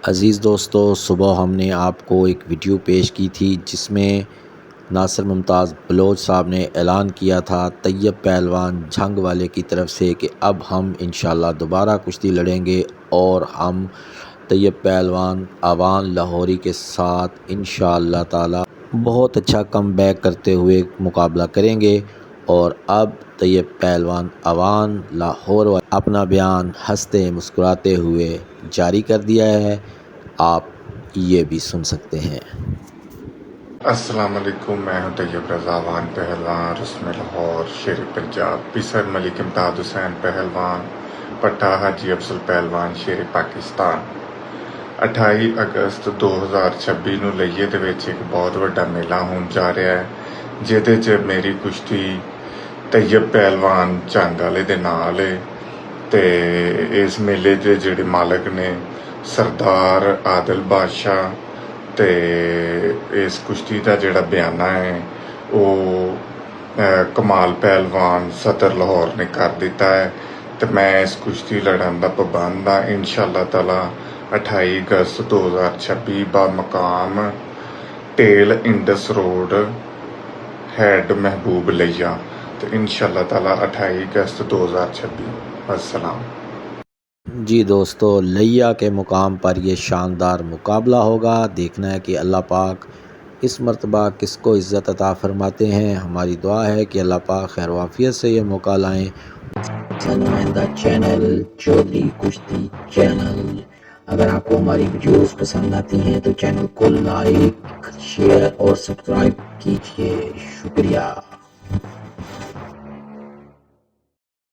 अज़ीज़ दोस्तों, सुबह हमने आपको एक वीडियो पेश की थी जिसमें नासिर मुमताज़ बलोच साहब ने ऐलान किया था तैयब पहलवान झंग वाले की तरफ से कि अब हम इंशाअल्लाह दोबारा कुश्ती लड़ेंगे और हम तैयब पहलवान अवान लाहौरी के साथ इंशाअल्लाह ताला बहुत अच्छा कमबैक करते हुए मुकाबला करेंगे। और अब तैयब पहलवान अवान लाहौर अपना बयान हंसते मुस्कुराते हुए जारी कर दिया है। आप ये भी सुन सकते हैं। अस्सलाम वालेकुम, मैं हूं तैयब रज़ा अवान पहलवान, रस्म लाहौर, शेर पंजाब, पिसर मलिक इमदाद हुसैन पहलवान, पट्टा हाजी अफजल पहलवान, शेर पाकिस्तान। 28 अगस्त 2026 ਨੂੰ ਲਈਏ ਦੇ ਵਿੱਚ ਇੱਕ ਬਹੁਤ ਵੱਡਾ ਮੇਲਾ ਹੋਣ ਜਾ ਰਿਹਾ ਹੈ, ਜਿਹਦੇ 'ਚ ਮੇਰੀ ਕੁਸ਼ਤੀ ਤੈयब ਪਹਿਲਵਾਨ ਝੰਗ ਵਾਲੇ ਦੇ ਨਾਲ ਹੈ। ਤੇ ਇਸ ਮੇਲੇ ਦੇ ਜਿਹੜੇ ਮਾਲਕ ਨੇ ਸਰਦਾਰ ਆਦਿਲ ਬਾਦਸ਼ਾਹ, ਤੇ ਇਸ ਕੁਸ਼ਤੀ ਦਾ ਜਿਹੜਾ ਬਿਆਨਾ ਹੈ ਉਹ ਕਮਾਲ ਪਹਿਲਵਾਨ ਸਦਰ ਲਾਹੌਰ ਨੇ ਕਰ ਦਿੱਤਾ ਹੈ। ਤੇ ਮੈਂ ਇਸ ਕੁਸ਼ਤੀ ਲੜਨ ਦਾ ਪਾਬੰਦ ਹਾਂ इंशाअल्लाह ताला 28 अगस्त 2026 बामकाम टेल इंडस रोड हैड महबूब लिया। तो इंशाअल्लाह ताला 28 अगस्त 2026। अस्सलाम। जी दोस्तों, लिया के मुकाम पर ये शानदार मुकाबला होगा। देखना है कि अल्लाह पाक इस मर्तबा किसको इज़्ज़त अता फ़रमाते हैं। हमारी दुआ है कि अल्लाह पाक खैर वाफ़ियत से ये मौका लाएँ। नुमाइंदा चैनल चौधरी कुश्ती चैनल, अगर आपको हमारी वीडियोस पसंद आती हैं तो चैनल को लाइक, शेयर और सब्सक्राइब कीजिए। शुक्रिया।